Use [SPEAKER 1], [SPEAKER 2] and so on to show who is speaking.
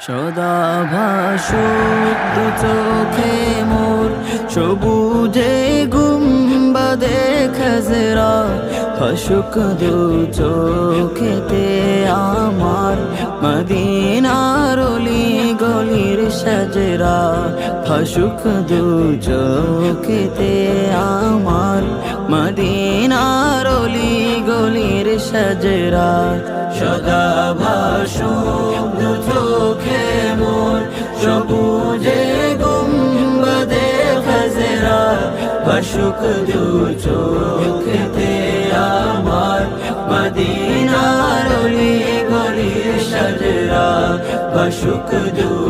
[SPEAKER 1] সদা ভাসুক দু চোখে মোর, সবুজে গুম্বাদে খাজরা, ভাসুক দু চোখেতে আমার, মদিনার অলি গলির সাজরা, ভাসুক দু চোখেতে আমার, মদিনার অলি গলির সাজরা। সদা ভাসুক দু চোখে মোর, সবুজে গুম্বাদে খাজরা, ভাসুক দু চোখেতে আমার, মদিনার অলি গলির সাজরা, ভাসুক দু